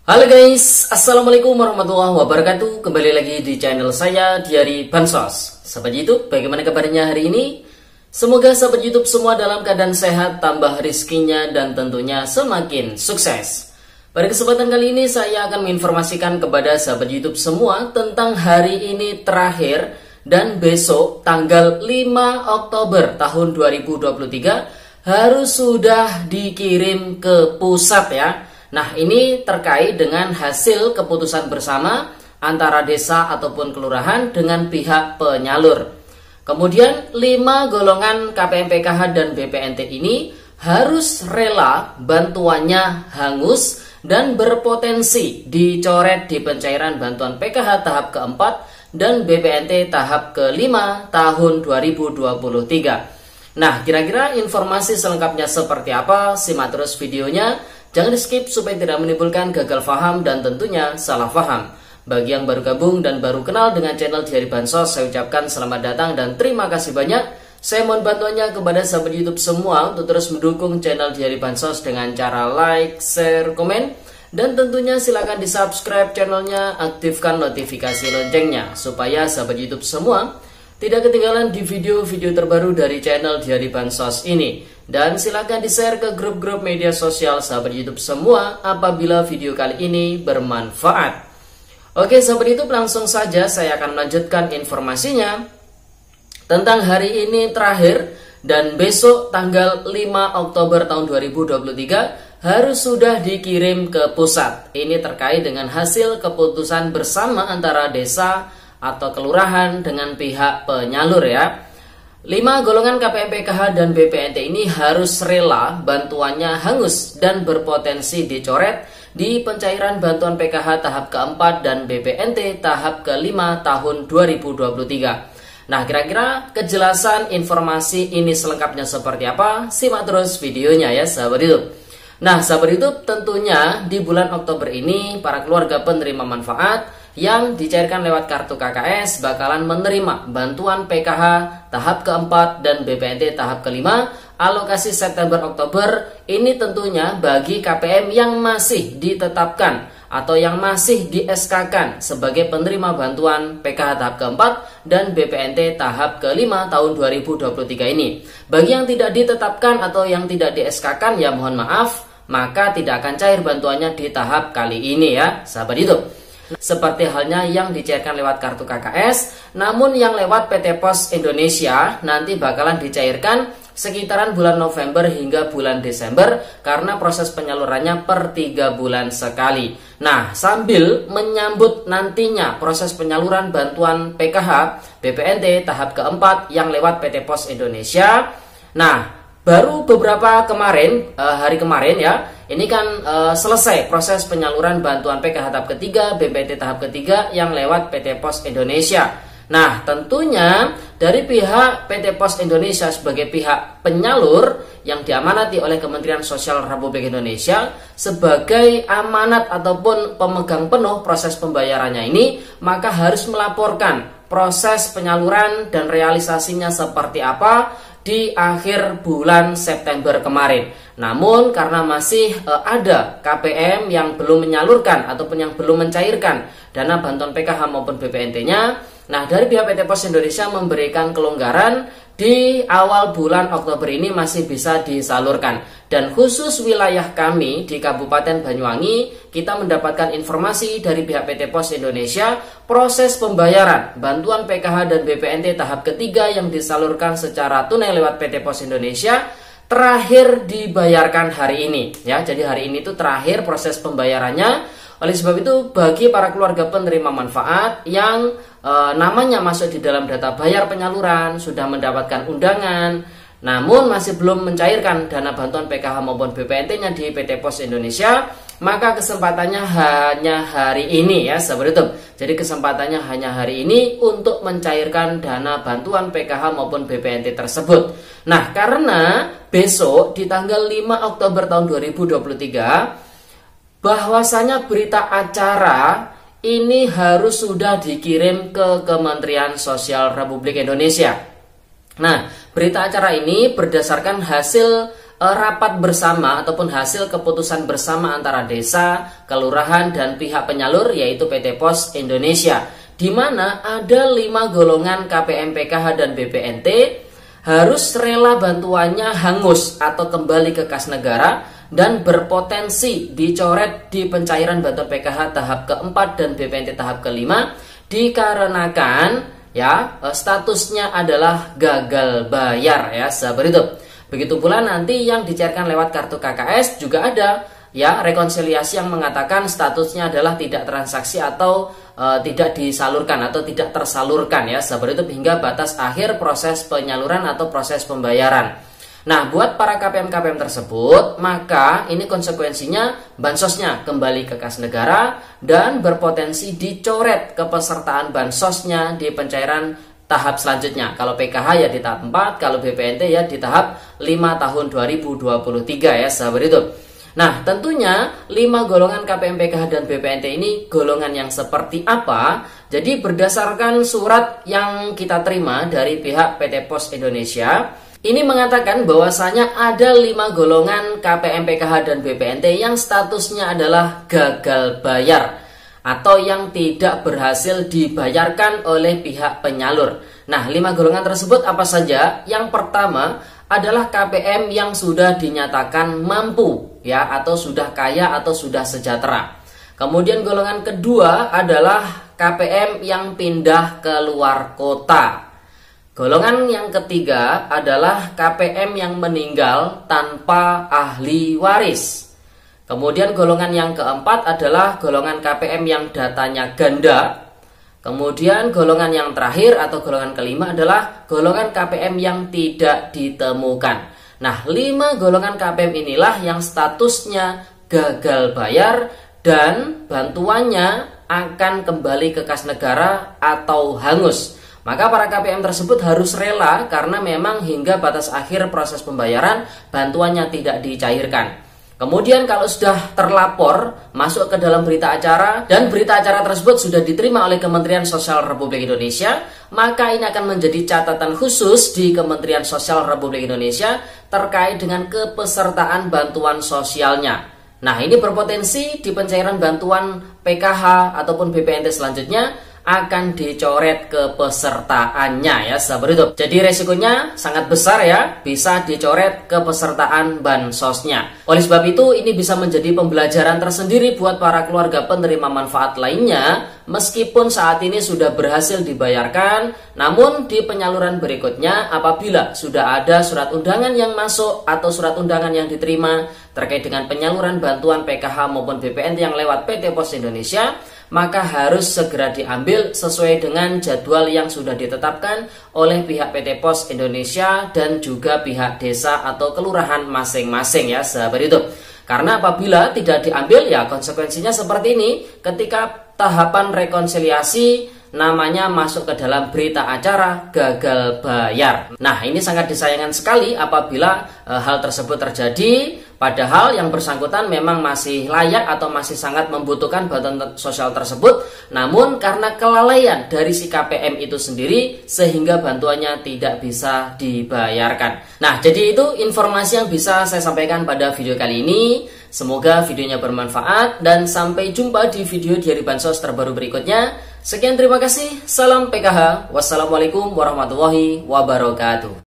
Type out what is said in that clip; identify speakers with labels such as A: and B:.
A: Halo guys, Assalamualaikum warahmatullahi wabarakatuh. Kembali lagi di channel saya, Diari Bansos. Sahabat YouTube, bagaimana kabarnya hari ini? Semoga sahabat YouTube semua dalam keadaan sehat, tambah rizkinya, dan tentunya semakin sukses. Pada kesempatan kali ini saya akan menginformasikan kepada sahabat YouTube semua tentang hari ini terakhir dan besok tanggal 5 Oktober tahun 2023 harus sudah dikirim ke pusat ya. Nah, ini terkait dengan hasil keputusan bersama antara desa ataupun kelurahan dengan pihak penyalur. Kemudian 5 golongan KPM PKH dan BPNT ini harus rela bantuannya hangus dan berpotensi dicoret di pencairan bantuan PKH tahap keempat dan BPNT tahap kelima tahun 2023. Nah, kira-kira informasi selengkapnya seperti apa? Simak terus videonya. Jangan di skip supaya tidak menimbulkan gagal paham dan tentunya salah paham. Bagi yang baru gabung dan baru kenal dengan channel Diari Bansos, saya ucapkan selamat datang dan terima kasih banyak. Saya mohon bantuannya kepada sahabat YouTube semua untuk terus mendukung channel Diari Bansos dengan cara like, share, komen. Dan tentunya silakan di subscribe channelnya, aktifkan notifikasi loncengnya supaya sahabat YouTube semua tidak ketinggalan di video-video terbaru dari channel Diari Bansos ini. Dan silakan di-share ke grup-grup media sosial sahabat YouTube semua apabila video kali ini bermanfaat. Oke sahabat YouTube, langsung saja saya akan melanjutkan informasinya tentang hari ini terakhir dan besok tanggal 5 Oktober tahun 2023 harus sudah dikirim ke pusat. Ini terkait dengan hasil keputusan bersama antara desa atau kelurahan dengan pihak penyalur ya. 5 golongan KPM PKH dan BPNT ini harus rela bantuannya hangus dan berpotensi dicoret di pencairan bantuan PKH tahap keempat dan BPNT tahap kelima tahun 2023. Nah, kira-kira kejelasan informasi ini selengkapnya seperti apa? Simak terus videonya ya sahabat YouTube. Nah, sahabat YouTube, tentunya di bulan Oktober ini para keluarga penerima manfaat yang dicairkan lewat kartu KKS bakalan menerima bantuan PKH tahap keempat dan BPNT tahap kelima alokasi September-Oktober. Ini tentunya bagi KPM yang masih ditetapkan atau yang masih di SK-kan sebagai penerima bantuan PKH tahap keempat dan BPNT tahap kelima tahun 2023 ini. Bagi yang tidak ditetapkan atau yang tidak di SK-kan ya mohon maaf, maka tidak akan cair bantuannya di tahap kali ini ya sahabat YouTube. Seperti halnya yang dicairkan lewat kartu KKS, namun yang lewat PT Pos Indonesia nanti bakalan dicairkan sekitaran bulan November hingga bulan Desember karena proses penyalurannya per 3 bulan sekali. Nah, sambil menyambut nantinya proses penyaluran bantuan PKH BPNT tahap keempat yang lewat PT Pos Indonesia. Nah, baru beberapa hari kemarin ya, ini kan selesai proses penyaluran bantuan PKH tahap ketiga, BPNT tahap ketiga yang lewat PT Pos Indonesia. Nah, tentunya dari pihak PT Pos Indonesia sebagai pihak penyalur yang diamanati oleh Kementerian Sosial Republik Indonesia sebagai amanat ataupun pemegang penuh proses pembayarannya ini, maka harus melaporkan proses penyaluran dan realisasinya seperti apa di akhir bulan September kemarin. Namun karena masih ada KPM yang belum menyalurkan ataupun yang belum mencairkan dana bantuan PKH maupun BPNT-nya, nah dari pihak PT Pos Indonesia memberikan kelonggaran di awal bulan Oktober ini masih bisa disalurkan. Dan khusus wilayah kami di Kabupaten Banyuwangi, kita mendapatkan informasi dari pihak PT Pos Indonesia proses pembayaran bantuan PKH dan BPNT tahap ketiga yang disalurkan secara tunai lewat PT Pos Indonesia terakhir dibayarkan hari ini ya. Jadi hari ini itu terakhir proses pembayarannya. Oleh sebab itu bagi para keluarga penerima manfaat yang namanya masuk di dalam data bayar penyaluran, sudah mendapatkan undangan, namun masih belum mencairkan dana bantuan PKH maupun BPNT-nya di PT Pos Indonesia, maka kesempatannya hanya hari ini ya sahabat YouTube. Jadi kesempatannya hanya hari ini untuk mencairkan dana bantuan PKH maupun BPNT tersebut. Nah, karena besok di tanggal 5 Oktober tahun 2023 bahwasanya berita acara ini harus sudah dikirim ke Kementerian Sosial Republik Indonesia. Nah, berita acara ini berdasarkan hasil rapat bersama ataupun hasil keputusan bersama antara desa, kelurahan, dan pihak penyalur yaitu PT Pos Indonesia, di mana ada 5 golongan KPM, PKH, dan BPNT harus rela bantuannya hangus atau kembali ke kas negara dan berpotensi dicoret di pencairan bantuan PKH tahap keempat dan BPNT tahap kelima dikarenakan ya statusnya adalah gagal bayar ya sahabat hidup. Begitu pula nanti yang dicairkan lewat kartu KKS juga ada ya rekonsiliasi yang mengatakan statusnya adalah tidak transaksi atau tidak disalurkan atau tidak tersalurkan ya sahabat hidup hingga batas akhir proses penyaluran atau proses pembayaran. Nah, buat para KPM-KPM tersebut, maka ini konsekuensinya bansosnya kembali ke kas negara dan berpotensi dicoret kepesertaan bansosnya di pencairan tahap selanjutnya. Kalau PKH ya di tahap 4, kalau BPNT ya di tahap 5 tahun 2023 ya sahabat hidup. Nah, tentunya 5 golongan KPM, PKH, dan BPNT ini golongan yang seperti apa? Jadi berdasarkan surat yang kita terima dari pihak PT Pos Indonesia, ini mengatakan bahwasanya ada 5 golongan KPM, PKH, dan BPNT yang statusnya adalah gagal bayar atau yang tidak berhasil dibayarkan oleh pihak penyalur. Nah, 5 golongan tersebut apa saja? Yang pertama adalah KPM yang sudah dinyatakan mampu ya atau sudah kaya atau sudah sejahtera. Kemudian golongan kedua adalah KPM yang pindah ke luar kota. Golongan yang ketiga adalah KPM yang meninggal tanpa ahli waris. Kemudian golongan yang keempat adalah golongan KPM yang datanya ganda. Kemudian golongan yang terakhir atau golongan kelima adalah golongan KPM yang tidak ditemukan. Nah, 5 golongan KPM inilah yang statusnya gagal bayar dan bantuannya akan kembali ke kas negara atau hangus. Maka para KPM tersebut harus rela karena memang hingga batas akhir proses pembayaran bantuannya tidak dicairkan. Kemudian kalau sudah terlapor masuk ke dalam berita acara dan berita acara tersebut sudah diterima oleh Kementerian Sosial Republik Indonesia, maka ini akan menjadi catatan khusus di Kementerian Sosial Republik Indonesia terkait dengan kepesertaan bantuan sosialnya. Nah, ini berpotensi di pencairan bantuan PKH ataupun BPNT selanjutnya akan dicoret kepesertaannya ya sahabat hidup. Jadi resikonya sangat besar ya, bisa dicoret kepesertaan bansosnya. Oleh sebab itu ini bisa menjadi pembelajaran tersendiri buat para keluarga penerima manfaat lainnya. Meskipun saat ini sudah berhasil dibayarkan, namun di penyaluran berikutnya apabila sudah ada surat undangan yang masuk atau surat undangan yang diterima terkait dengan penyaluran bantuan PKH maupun BPNT yang lewat PT Pos Indonesia, maka harus segera diambil sesuai dengan jadwal yang sudah ditetapkan oleh pihak PT Pos Indonesia dan juga pihak desa atau kelurahan masing-masing ya sahabat hidup. Karena apabila tidak diambil ya konsekuensinya seperti ini, ketika tahapan rekonsiliasi namanya masuk ke dalam berita acara gagal bayar. Nah, ini sangat disayangkan sekali apabila hal tersebut terjadi, padahal yang bersangkutan memang masih layak atau masih sangat membutuhkan bantuan sosial tersebut, namun karena kelalaian dari si KPM itu sendiri sehingga bantuannya tidak bisa dibayarkan. Nah, jadi itu informasi yang bisa saya sampaikan pada video kali ini. Semoga videonya bermanfaat dan sampai jumpa di video Diari Bansos terbaru berikutnya. Sekian, terima kasih. Salam PKH. Wassalamualaikum warahmatullahi wabarakatuh.